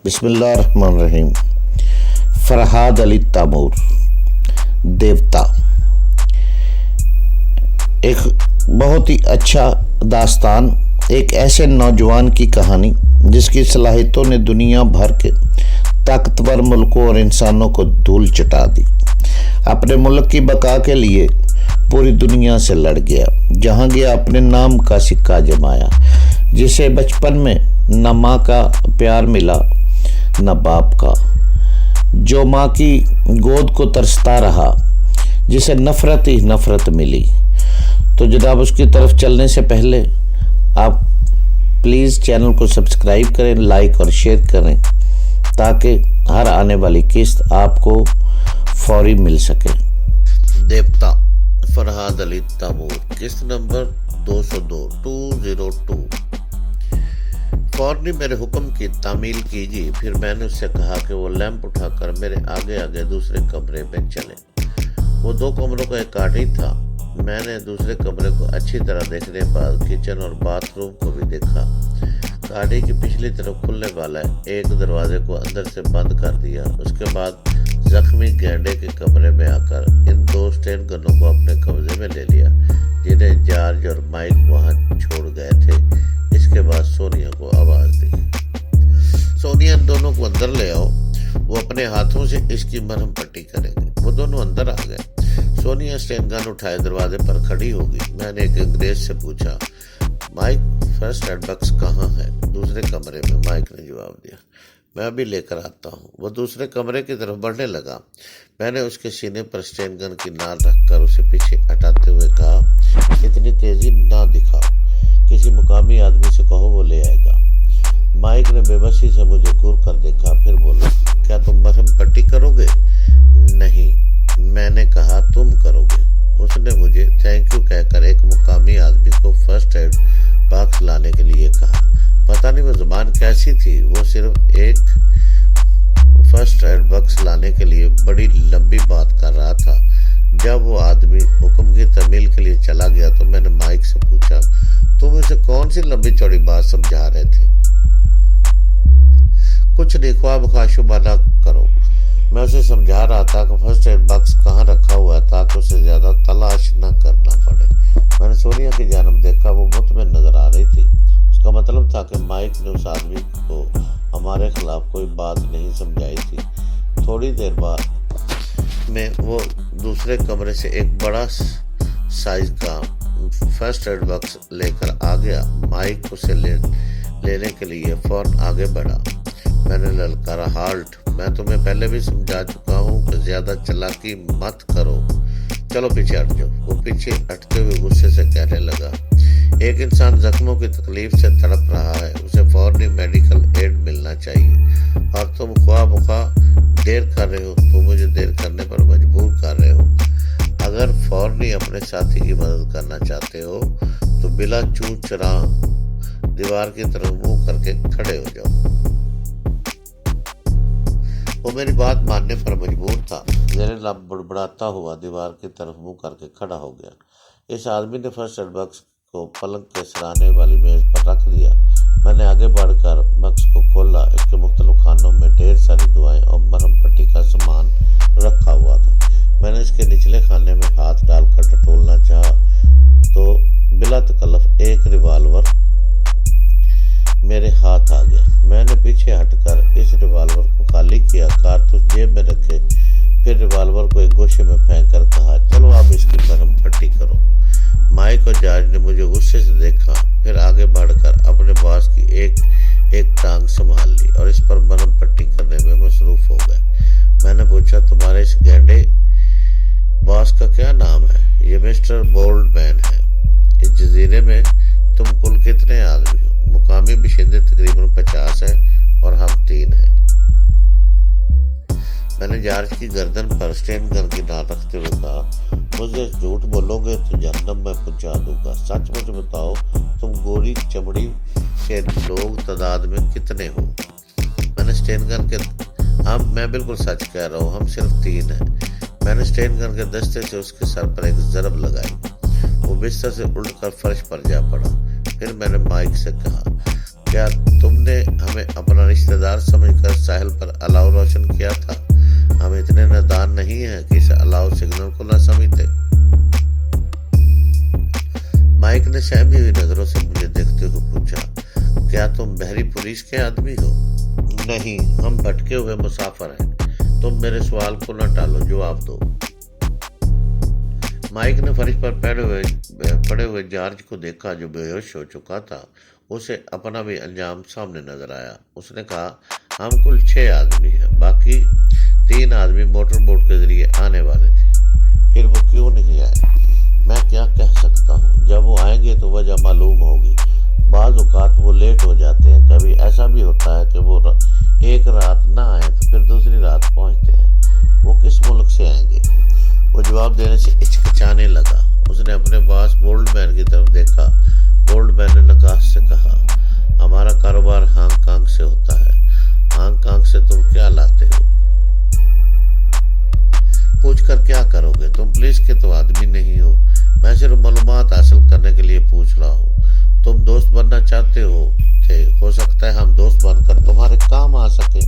بسم اللہ الرحمن الرحیم۔ فرحاد علی تیمور، دیوتا، ایک بہت ہی اچھا داستان، ایک ایسے نوجوان کی کہانی جس کی صلاحیتوں نے دنیا بھر کے طاقتور ملکوں اور انسانوں کو دھول چٹا دی۔ اپنے ملک کی بقا کے لیے پوری دنیا سے لڑ گیا، جہاں گیا اپنے نام کا سکہ جمایا، جسے بچپن میں نہ ماں کا پیار ملا نہ باپ کا، جو ماں کی گود کو ترستا رہا، جسے نفرت ہی نفرت ملی۔ تو جناب اس کی طرف چلنے سے پہلے آپ پلیز چینل کو سبسکرائب کریں، لائک اور شیئر کریں تاکہ ہر آنے والی قسط آپ کو فوری مل سکے۔ دیوتا، فرحاد علی تیمور، قسط نمبر 202 فوری میرے حکم کی تعمیل کیجیے۔ پھر میں نے اس سے کہا کہ وہ لیمپ اٹھا کر میرے آگے آگے دوسرے کمرے میں چلے۔ وہ 2 کمروں کا ایک کاٹ ہی تھا۔ میں نے دوسرے کمرے کو اچھی طرح دیکھنے بعد کچن اور باتھ روم کو بھی دیکھا۔ گاڑی کی پچھلی طرف کھلنے والا ایک دروازے کو اندر سے بند کر دیا۔ اس کے بعد زخمی گینڈے کے کمرے میں آ کر ان 2 اسٹین گنوں کو اپنے قبضے میں لے لیا، جنہیں جارج اور مائک وہاں چھوڑ گئے تھے۔ اس کے بعد سونیا کو آواز دی، سونیا ان دونوں کو اندر لے آؤ، وہ اپنے ہاتھوں سے اس کی مرہم پٹی کریں گے۔ وہ دونوں اندر آ گئے۔ سونیا اسٹین گن اٹھائے دروازے پر کھڑی ہو گئی۔ میں نے ایک انگریز سے پوچھا، مائک فرسٹ ایڈ باکس کہاں ہے؟ دوسرے کمرے میں، مائک نے جواب دیا۔ میں ابھی لے کر آتا ہوں۔ وہ دوسرے کمرے کی طرف بڑھنے لگا۔ میں نے اس کے سینے پر اسٹین گن کی نال رکھ کر اسے پیچھے ہٹاتے ہوئے کہا، اتنی تیزی نہ دکھاؤ، کسی مقامی آدمی سے کہو وہ لے آئے گا۔ مائک نے بے بسی سے مجھے گور کر دیکھا، پھر بولا، کیا تم مرہم پٹی کرو گے؟ نہیں، میں نے کہا تم کرو گے۔ اس نے مجھے تھینک یو کہہ کر ایک مقامی آدمی کو فرسٹ ایڈ باکس لانے کے لیے کہا۔ پتہ نہیں وہ زبان کیسی تھی، وہ صرف ایک فرسٹ ایڈ باکس لانے کے لیے بڑی لمبی بات کر رہا تھا۔ جب وہ آدمی حکم کی تعمیل کے لیے چلا گیا تو میں نے مائک سے پوچھا، تم اسے کون سی لمبی چوڑی بات سمجھا رہے تھے؟ کچھ نہیں، خواب خواہشبہ نہ کرو۔ میں اسے سمجھا رہا تھا کہ فرسٹ ایڈ باکس کہاں رکھا ہوا ہے تاکہ اسے زیادہ تلاش نہ کرنا پڑے۔ میں نے سونیا کی جانب دیکھا، وہ مطمئن نظر آ رہی تھی۔ اس کا مطلب تھا کہ مائک نے اس آدمی کو ہمارے خلاف کوئی بات نہیں سمجھائی تھی۔ تھوڑی دیر بعد میں وہ دوسرے کمرے سے ایک بڑا سائز کا فرسٹ ایڈ باکس لے کر آ گیا۔ مائک اسے لینے کے لیے فوراً آگے بڑھا۔ میں نے للکارا، ہالٹ، میں تمہیں پہلے بھی سمجھا چکا ہوں کہ زیادہ چلاکی مت کرو، چلو پیچھے ہٹ جاؤ۔ وہ پیچھے ہٹتے ہوئے غصے سے کہنے لگا، ایک انسان زخموں کی تکلیف سے تڑپ رہا ہے، اسے فوری میڈیکل ایڈ ملنا چاہیے، اور تم خواہ مخواہ دیر کر رہے ہو، تم مجھے دیر کرنے پر مجبور کر رہے ہو۔ اگر فوری اپنے ساتھی کی مدد کرنا چاہتے ہو تو بلا چوں چراغ دیوار کی طرف منہ کر کے کھڑے ہو جاؤ۔ وہ میری بات ماننے پر مجبور تھا۔ زیر لب بڑبڑاتا ہوا دیوار کی طرف منہ کر کے کھڑا ہو گیا۔ اس آدمی نے فرسٹ ایڈ باکس کو پلنگ کے سرانے والی میز پر رکھ دیا۔ میں نے آگے بڑھ کر باکس کو کھولا۔ اس کے مختلف خانوں میں ڈھیر ساری دوائیں اور مرہم پٹی کا سامان رکھا ہوا تھا۔ میں نے اس کے نچلے خانے میں ہاتھ ڈال کر ٹٹولنا چاہا تو بلا تکلف ایک ریوالور میرے ہاتھ آ گیا۔ میں نے پیچھے ہٹ کر اس ریوالور کو خالی کیا، کارتوس جیب میں رکھے، پھر ریوالور کو ایک گوشے میں پھینک کر کہا، چلو اب اس کی مرہم پٹی کرو۔ مائک اور جارج نے مجھے غصے سے دیکھا، پھر آگے بڑھ کر اپنے باس کی ایک ٹانگ سنبھال لی اور اس پر مرہم پٹی کرنے میں مصروف ہو گئے۔ میں نے پوچھا، تمہارے اس گینڈے باس کا کیا نام ہے؟ یہ مسٹر بولڈ مین ہے۔ اس جزیرے میں تم کل کتنے آدمی ہو؟ مقامی باشندے تقریباً 50 ہیں اور ہم 3 ہیں۔ میں نے جارج کی گردن پر اسٹین گن کی نال رکھتے ہوئے کہا، مجھے جھوٹ بولو گے تو جہنم میں پہنچا دوں گا۔ سچ مچ بتاؤ، تم گوری چمڑی کے لوگ تعداد میں کتنے ہو؟ میں نے اسٹین گن کے میں بالکل سچ کہہ رہا ہوں، ہم صرف 3 ہیں۔ میں نے اسٹین گن کے دستے سے اس کے سر پر ایک ضرب لگائی۔ وہ بستر سے الٹ کر فرش پر جا پڑا۔ پھر میں نے مائک سے کہا، کیا تم نے ہمیں اپنا رشتہ دار سمجھ کر ساحل پر الاؤ روشن کیا تھا، ہم اتنے نادان نہیں ہیں کہ اس الاؤ سگنل کو نہ سمجھتے۔ مائک نے سہمی ہوئی نظروں سے مجھے دیکھتے ہوئے پوچھا، کیا تم بحری پولیس کے آدمی ہو؟ نہیں، ہم بھٹکے ہوئے مسافر ہیں۔ تم میرے سوال کو نہ ٹالو، جواب دو۔ مائک نے فرش پر پڑے ہوئے جارج کو دیکھا جو بے ہوش ہو چکا تھا۔ اسے اپنا بھی انجام سامنے نظر آیا۔ اس نے کہا، ہم کل 6 آدمی ہیں، باقی 3 آدمی موٹر بوٹ کے ذریعے آنے والے تھے۔ پھر وہ کیوں نہیں آئے؟ میں کیا کہہ سکتا ہوں؟ جب وہ آئیں گے تو وجہ معلوم ہوگی۔ بعض اوقات وہ لیٹ ہو جاتے ہیں، کبھی ایسا بھی ہوتا ہے کہ وہ ایک رات نہ آئیں تو پھر دوسری رات پہنچتے ہیں۔ وہ کس ملک سے آئیں گے؟ وہ جواب دینے سے ہچکچانے لگا۔ اس نے اپنے باس بولڈ مین کی طرف دیکھا۔ بولڈ مین نے نکاس سے کہا، ہمارا کاروبار ہانگ کانگ سے ہوتا ہے۔ ہانگ کانگ سے تم کیا لاتے ہو؟ پوچھ کر کیا کرو گے؟ تم پولیس کے تو آدمی نہیں ہو۔ میں صرف معلومات حاصل کرنے کے لیے پوچھ رہا ہوں۔ تم دوست بننا چاہتے تھے، ہو سکتا ہے ہم دوست بن کر تمہارے کام آ سکے۔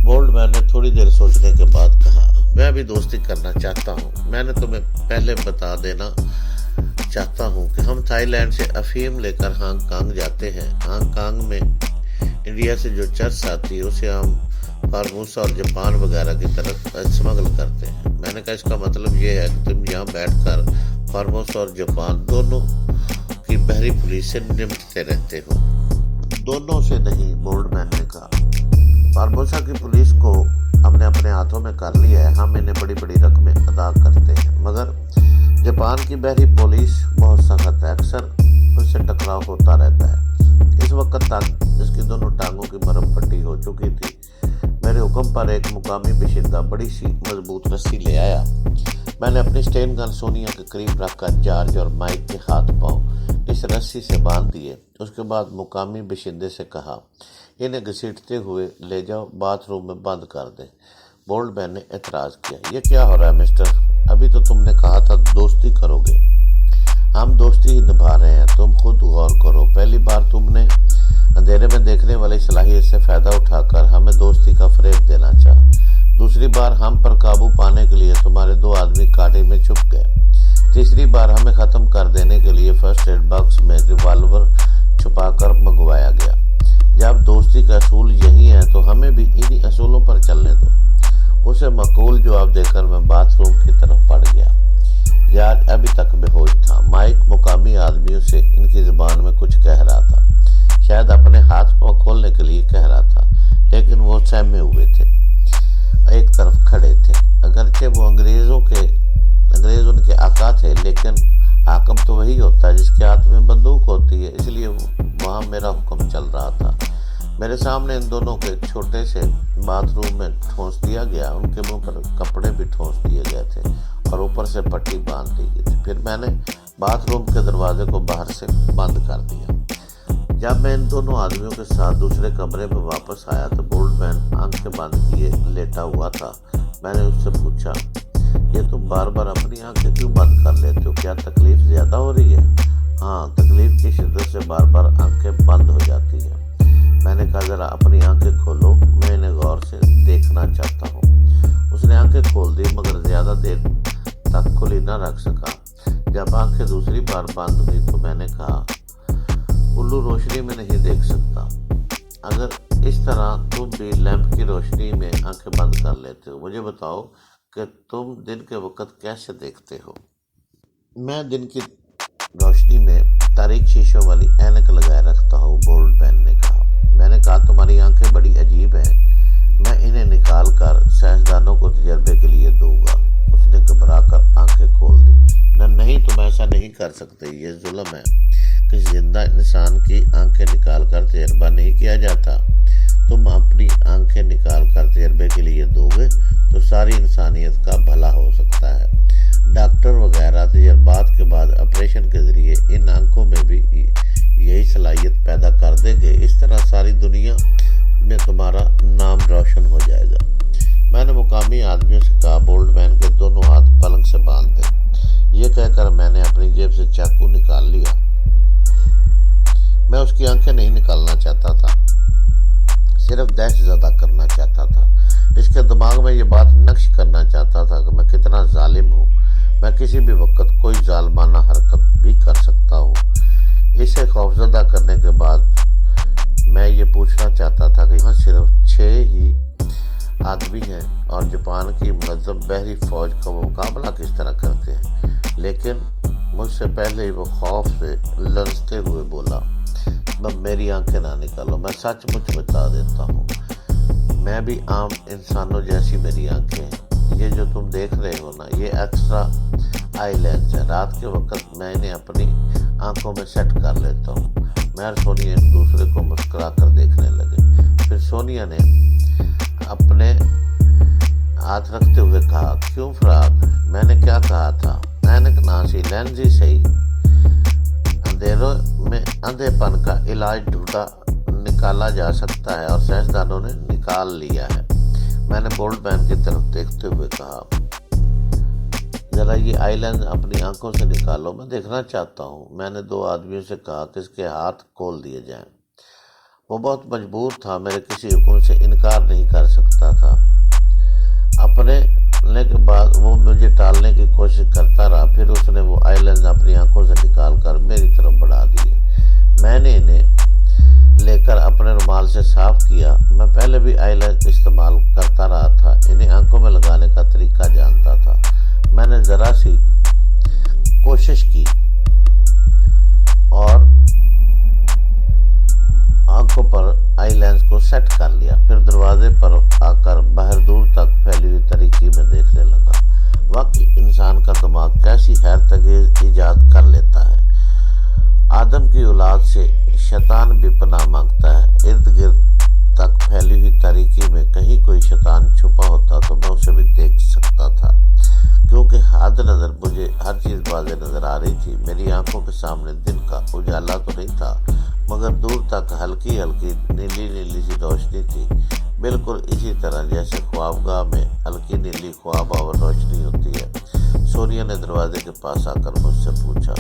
بولڈ مین نے تھوڑی دیر سوچنے کے بعد کہا، میں بھی دوستی کرنا چاہتا ہوں۔ میں نے تمہیں پہلے بتا دینا چاہتا ہوں کہ ہم تھائی لینڈ سے افیم لے کر ہانگ کانگ جاتے ہیں۔ ہانگ کانگ میں انڈیا سے جو چرس آتی ہے اسے ہم فارموسا اور جاپان وغیرہ کی طرف اسمگل کرتے ہیں۔ میں نے کہا، اس کا مطلب یہ ہے کہ تم یہاں بیٹھ کر فارموسا اور جاپان دونوں کی بحری پولیس سے نمٹتے رہتے ہو۔ دونوں سے نہیں، بولڈ مین نے کہا۔ فارموسا کی پولیس کو ہم نے اپنے ہاتھوں میں کر لیا ہے، ہم انہیں بڑی بڑی رقمیں ادا کرتے ہیں، مگر جاپان کی بحری پولیس بہت سخت ہے، اکثر اس سے ٹکراؤ ہوتا رہتا ہے۔ اس وقت تک اس کی دونوں ٹانگوں کی مرہم پٹی ہو چکی تھی۔ میرے حکم پر ایک مقامی باشندہ بڑی سی مضبوط رسی لے آیا۔ میں نے اپنی اسٹین گن سونیا کے قریب رکھ کر جارج اور مائک کے ہاتھ پاؤں اس رسی سے باندھ دیے۔ اس کے بعد مقامی باشندے سے کہا، انہیں گھسیٹتے ہوئے لے جاؤ، باتھ روم میں بند کر دیں۔ بولڈ مین نے اعتراض کیا، یہ کیا ہو رہا ہے مسٹر؟ ابھی تو تم نے کہا تھا دوستی کرو گے۔ ہم دوستی ہی نبھا رہے ہیں، تم خود غور کرو۔ پہلی بار تم نے اندھیرے میں دیکھنے والی صلاحیت سے فائدہ اٹھا کر ہمیں دوستی کا فریب دینا چاہا۔ دوسری بار ہم پر قابو پانے کے لیے تمہارے 2 آدمی کانٹے میں چھپ گئے۔ تیسری بار ہمیں ختم کر دینے کے لیے فرسٹ ایڈ باکس میں ریوالور چھپا کر منگوایا گیا۔ جب دوستی کا اصول یہی ہے تو ہمیں بھی انہی اصولوں پر چلنے دو۔ اسے معقول جواب دے کر میں باتھ روم کی طرف بڑھ گیا۔ جارج ابھی تک بے ہوش تھا۔ مائک مقامی آدمیوں سے ان کی زبان میں کچھ کہہ رہا تھا، شاید اپنے ہاتھ پاؤں کھولنے کے لیے کہہ رہا تھا، لیکن وہ سہمے ہوئے تھے، ایک طرف کھڑے تھے۔ اگرچہ وہ انگریز ان کے آقا تھے، لیکن حاکم تو وہی ہوتا ہے جس کے ہاتھ میں بندوق ہوتی ہے، اس لیے وہاں میرا حکم چل رہا تھا۔ میرے سامنے ان دونوں کے چھوٹے سے باتھ روم میں ٹھونس دیا گیا۔ ان کے منہ پر کپڑے بھی ٹھونس دیے گئے تھے اور اوپر سے پٹی باندھ دی گئی تھی۔ پھر میں نے باتھ روم کے دروازے کو باہر سے بند کر دیا۔ جب میں ان دونوں آدمیوں کے ساتھ دوسرے کمرے میں واپس آیا تو بولڈ مین آنکھیں بند کیے لیٹا ہوا تھا۔ میں نے اس سے پوچھا، یہ تم بار بار اپنی آنکھیں کیوں بند کر لیتے ہو؟ کیا تکلیف زیادہ ہو رہی ہے؟ ہاں، تکلیف کی شدت سے بار بار آنکھیں بند ہو جاتی ہیں۔ میں نے کہا، ذرا اپنی آنکھیں کھولو، میں انہیں غور سے دیکھنا چاہتا ہوں۔ اس نے آنکھیں کھول دی مگر زیادہ دیر تک کھلی نہ رکھ سکا۔ جب آنکھیں دوسری بار بند ہوئی تو میں نے کہا، الو روشنی میں نہیں دیکھ سکتا۔ اگر اس طرح تم بھی لیمپ کی روشنی میں آنکھیں بند کر لیتے ہو، مجھے بتاؤ کہ تم دن کے وقت کیسے دیکھتے ہو؟ میں دن کی روشنی میں تاریک شیشوں والی اینک لگائے رکھتا ہوں، بولڈ مین نے کہا۔ میں نے کہا، تمہاری آنکھیں بڑی عجیب ہیں، میں انہیں نکال کر سائنسدانوں کو تجربے کے لیے دوں گا۔ اس نے گھبرا کر آنکھیں کھول دی۔ نہیں، تم ایسا نہیں کر سکتے، یہ ظلم ہے۔ کسی زندہ انسان کی آنکھیں نکال کر تجربہ نہیں کیا جاتا۔ تم اپنی آنکھیں نکال کر تجربے کے لیے دو گے تو ساری انسانیت کا بھلا ہو سکتا ہے۔ ڈاکٹر وغیرہ تجربات کے بعد آپریشن کے ذریعے ان آنکھوں میں بھی یہی صلاحیت پیدا کر دیں گے۔ اس طرح ساری دنیا میں تمہارا نام روشن ہو جائے گا۔ میں نے مقامی آدمیوں سے کہا، بولڈ مین کے دونوں ہاتھ پلنگ سے باندھ دیں۔ یہ کہہ کر میں نے اپنی جیب سے چاقو نکال لیا۔ میں اس کی آنکھیں نہیں نکالنا چاہتا تھا، صرف دہشت زدہ کرنا چاہتا تھا۔ اس کے دماغ میں یہ بات نقش کرنا چاہتا تھا کہ میں کتنا ظالم ہوں، میں کسی بھی وقت کوئی ظالمانہ حرکت بھی کر سکتا ہوں۔ اسے خوفزدہ کرنے کے بعد میں یہ پوچھنا چاہتا تھا کہ یہاں صرف 6 ہی آدمی ہیں اور جاپان کی منظم بحری فوج کا وہ مقابلہ کس طرح کرتے ہیں؟ لیکن مجھ سے پہلے ہی وہ خوف سے لرزتے ہوئے بولا، میری آنکھیں نہ نکالو، میں سچ مچ بتا دیتا ہوں، میں بھی عام انسانوں جیسی میری آنکھیں ہیں۔ یہ جو تم دیکھ رہے ہو نا، یہ ایکسٹرا آئی لینس ہے۔ رات کے وقت میں انہیں اپنی آنکھوں میں سیٹ کر لیتا ہوں۔ میں اور سونیا ایک دوسرے کو مسکرا کر دیکھنے لگے۔ پھر سونیا نے اپنے ہاتھ رکھتے ہوئے کہا، کیوں فراق، میں نے کیا کہا تھا؟ اینک ناسی لینز ہی صحیح، اندھیروں میں اندھے پن کا علاج ڈھونڈا نکالا جا سکتا ہے اور سائنسدانوں نے نکال لیا ہے۔ میں نے بولڈ مین کی طرف دیکھتے ہوئے کہا، ذرا یہ آئی لینز اپنی آنکھوں سے نکالو، میں دیکھنا چاہتا ہوں۔ میں نے 2 آدمیوں سے کہا کہ اس کے ہاتھ کھول دیے جائیں۔ وہ بہت مجبور تھا، میرے کسی حکم سے انکار نہیں کر سکتا تھا۔ اپنے کے بعد وہ مجھے ٹالنے کی کوشش کرتا رہا، پھر اس نے وہ آئی لینز اپنی آنکھوں سے نکال کر میری طرف بڑھا دیے۔ میں نے انہیں لے کر اپنے رومال سے صاف کیا۔ میں پہلے بھی آئی لینز استعمال کرتا رہا تھا، انہیں آنکھوں میں لگانے کا طریقہ جانتا تھا۔ میں نے ذرا سی کوشش کی اور آنکھوں پر آئی لینز کو سیٹ کر لیا، پھر دروازے پر آ کر باہر دور تک پھیلی ہوئی تاریکی میں دیکھنے لگا۔ واقعی انسان کا دماغ کیسی حیرت انگیز ایجاد کر لیتا ہے۔ آدم کی اولاد سے شیطان بھی پناہ مانگتا ہے۔ ارد گرد تک پھیلی ہوئی تاریکی میں کہیں کوئی شیطان چھپا ہوتا تو میں اسے بھی دیکھ سکتا تھا، کیونکہ حد نظر مجھے ہر چیز واضح نظر آ رہی تھی۔ میری آنکھوں کے سامنے دن کا اجالا تو نہیں تھا، مگر دور تک ہلکی ہلکی نیلی نیلی سی روشنی تھی، بالکل اسی طرح جیسے خوابگاہ میں ہلکی نیلی خواب آور روشنی ہوتی ہے۔ سونیا نے دروازے کے پاس آ کر مجھ سے پوچھا،